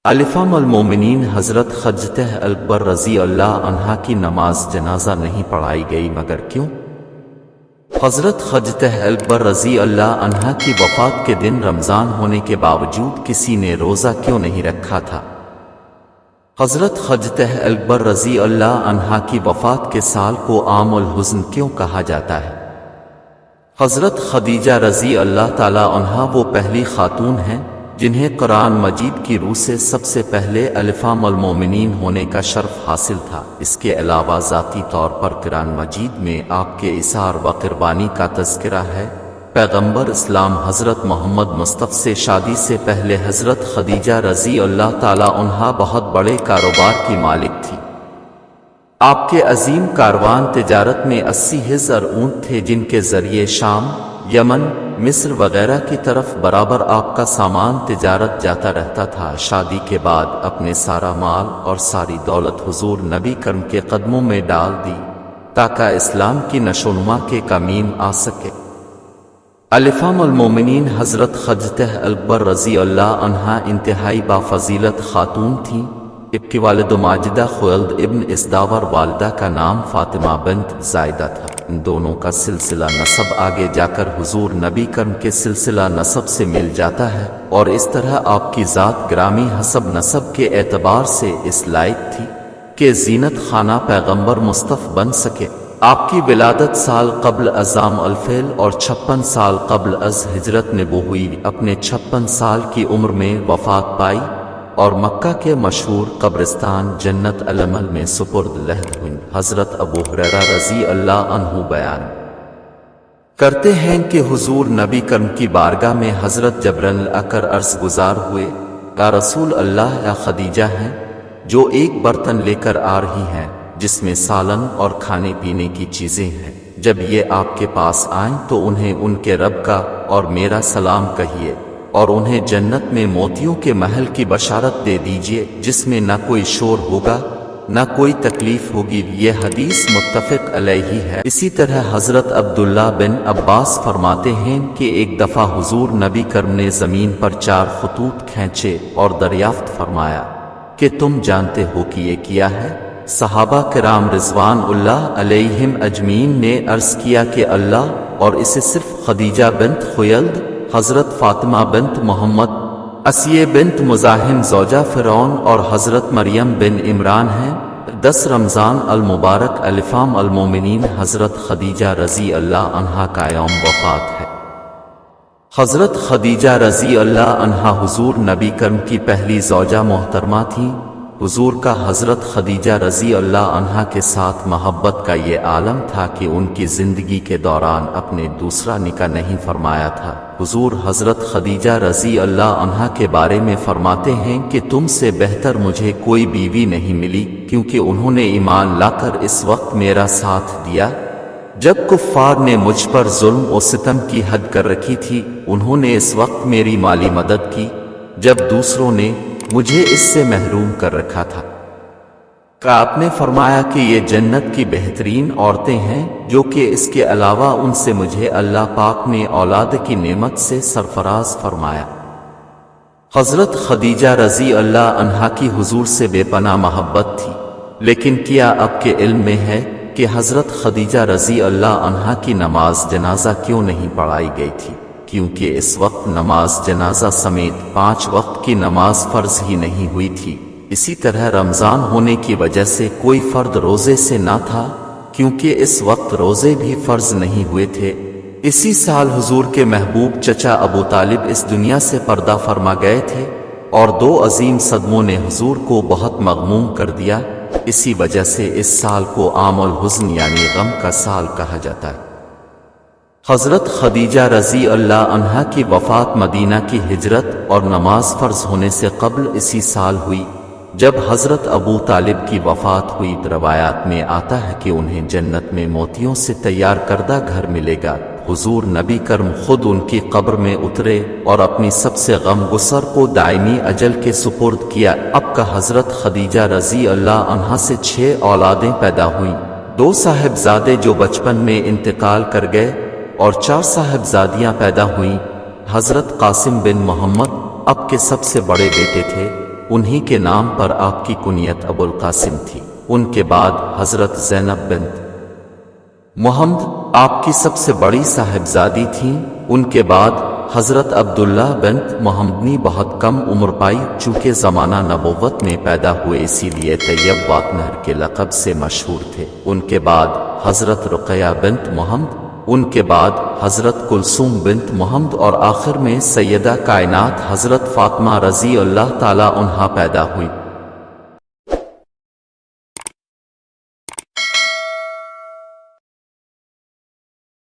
अलिफ़ाम अल-मोमिनीन हज़रत खदीजा अकबर रज़ी अल्लाह अन्हा की नमाज जनाजा नहीं पढ़ाई गई, मगर क्यों? हज़रत खदीजा अकबर रज़ी अल्लाह अन्हा की वफ़ात के दिन रमज़ान होने के बावजूद किसी ने रोज़ा क्यों नहीं रखा था? हज़रत खदीजा अकबर रज़ी अल्लाह अन्हा की वफ़ात के साल को आमुल हुज़्न क्यों कहा जाता है? हज़रत खदीजा रज़ी अल्लाह ताला अन्हा वो पहली खातून हैं जिन्हें कुरान मजीद की रूह से सबसे पहले अलिफ़ाम अल-मोमिनीन होने का शर्फ हासिल था। इसके अलावा ज़ाती तौर पर कुरान मजीद में आपके इसार व कुर्बानी का तज़किरा है। पैगंबर इस्लाम हज़रत मोहम्मद मुस्तफ़ा से शादी से पहले हज़रत खदीजा रज़ी अल्लाह ताला अन्हा बहुत बड़े कारोबार की मालिक थी। आपके अजीम कारवान तिजारत में 80 हिज़्र ऊँट थे जिनके ज़रिए शाम, यमन, मिस्र वगैरह की तरफ बराबर आपका सामान तिजारत जाता रहता था। शादी के बाद अपने सारा माल और सारी दौलत हुजूर नबी करम के कदमों में डाल दी ताकि इस्लाम की नशोनुमा के कामीम आ सके। अलिफ़ाम अल-मोमिनीन हज़रत खदीजा अकबर रज़ी अल्लाह अन्हा इंतहाई बाफ़ज़ीलत खातून थीं। इनकी वालिद माजिदा खुवैल्द इब्न इसदावर, वालिदा का नाम फातिमा बिन्त ज़ायदा था। इन दोनों का सिलसिला नसब आगे जाकर हुजूर नबी करम के सिलसिला नसब से मिल जाता है और इस तरह आपकी ज़ात ग्रामी हसब नसब के एतबार से इस लायक थी कि ज़ीनत खाना पैगंबर मुस्तफ़ा बन सके। आपकी विलादत साल क़ब्ल अज़ाम अल-फ़िल और 56 साल क़ब्ल अज़ हिजरत नबू हुई। अपने 56 साल की उम्र में वफ़ात पाई और मक्का के मशहूर कब्रिस्तान जन्नत अल-अमल में सुपुर्द लहद हुई। हज़रत अबू हुरैरा रज़ी अल्लाह अन्हु बयान करते हैं कि हुजूर नबी करम की बारगाह में हज़रत जबरील आकर अर्ज़ गुज़ार हुए, या रसूल अल्लाह, या खदीजा हैं जो एक बर्तन लेकर आ रही हैं जिसमें सालन और खाने पीने की चीज़ें हैं। जब ये आपके पास आएं तो उन्हें उनके रब का और मेरा सलाम कहिए और उन्हें जन्नत में मोतियों के महल की बशारत दे दीजिए जिसमें न कोई शोर होगा न कोई तकलीफ होगी। ये हदीस मुत्तफ़िक़ अलैहि है। इसी तरह हज़रत अब्दुल्ला बिन अब्बास फरमाते हैं कि एक दफ़ा हुजूर नबी करम ने ज़मीन पर 4 खतूत खींचे और दरियाफ्त फरमाया कि तुम जानते हो कि ये क्या है? सहाबा किराम रिज़वानुल्लाह अलैहिम अजमीन ने अर्ज़ किया कि अल्लाह, और इसे सिर्फ खदीजा बिन्त खुवैल्द, हज़रत फ़ातिमा बिन्त मोहम्मद, असिये बिन्त मुज़ाहिम ज़ौजा फ़िरौन और हज़रत मरियम बिन इमरान हैं। 10 रमज़ान अल-मुबारक अलिफ़ाम अल-मोमिनीन हज़रत खदीजा रज़ी अल्लाह अन्हा का यौम वफ़ात है। हज़रत खदीजा रज़ी अल्लाह अन्हा हुजूर नबी करम की पहली ज़ौजा मोहतरमा थी। हुजूर का हज़रत खदीजा रज़ी अल्लाह अन्हा के साथ मोहब्बत का ये आलम था कि उनकी ज़िंदगी के दौरान अपने दूसरा निकाह नहीं फरमाया था। हुजूर हज़रत खदीजा रज़ी अल्लाह अन्हा के बारे में फरमाते हैं कि तुमसे बेहतर मुझे कोई बीवी नहीं मिली, क्योंकि उन्होंने ईमान लाकर इस वक्त मेरा साथ दिया जब कुफ़ार ने मुझ पर जुल्म और सितम की हद कर रखी थी। उन्होंने इस वक्त मेरी माली मदद की जब दूसरों ने मुझे इससे महरूम कर रखा था। आपने फरमाया कि ये जन्नत की बेहतरीन औरतें हैं, जो कि इसके अलावा उनसे मुझे अल्लाह पाक ने औलाद की नेमत से सरफराज फरमाया। हज़रत खदीजा रज़ी अल्लाह अन्हा की हुजूर से बेपनाह मोहब्बत थी, लेकिन क्या आपके इल्म में है कि हज़रत खदीजा रज़ी अल्लाह अन्हा की नमाज जनाजा क्यों नहीं पढ़ाई गई थी? क्योंकि इस वक्त नमाज जनाजा समेत 5 वक्त की नमाज फ़र्ज ही नहीं हुई थी। इसी तरह रमज़ान होने की वजह से कोई फ़र्द रोज़े से ना था, क्योंकि इस वक्त रोज़े भी फ़र्ज नहीं हुए थे। इसी साल हुजूर के महबूब चचा अबू तालिब इस दुनिया से पर्दा फरमा गए थे और 2 अजीम सदमों ने हुजूर को बहुत मग़मूम कर दिया। इसी वजह से इस साल को आमुल हुज़्न यानी गम का साल कहा जाता है। हज़रत खदीजा रज़ी अल्लाह अन्हा की वफ़ात मदीना की हिजरत और नमाज फ़र्ज होने से क़ब्ल इसी साल हुई जब हज़रत अबू तालिब की वफ़ात हुई। रवायात में आता है कि उन्हें जन्नत में मोतियों से तैयार करदा घर मिलेगा। हुजूर नबी करम खुद उनकी कब्र में उतरे और अपनी सबसे गमगुसर को दायमी अजल के सुपुर्द किया। अब का हज़रत खदीजा रज़ी अल्लाह अन्हा से 6 औलादें पैदा हुईं। 2 साहिबजादे जो बचपन में इंतकाल कर गए और 4 साहिबजादियां पैदा हुईं। हज़रत कासिम बिन मोहम्मद अब के सबसे बड़े बेटे थे। انہی کے نام پر آپ کی کنیت ابو القاسم تھی۔ ان کے بعد حضرت زینب بنت محمد آپ کی سب سے بڑی صاحبزادی تھیں۔ ان کے بعد حضرت عبداللہ بنت محمد نے بہت کم عمر پائی، چونکہ زمانہ نبوت میں پیدا ہوئے اسی لیے طیب واکنہر کے لقب سے مشہور تھے۔ ان کے بعد حضرت رقیہ بنت محمد، ان کے بعد حضرت کلثوم بنت محمد اور آخر میں سیدہ کائنات حضرت فاطمہ رضی اللہ تعالی عنہا پیدا ہوئی۔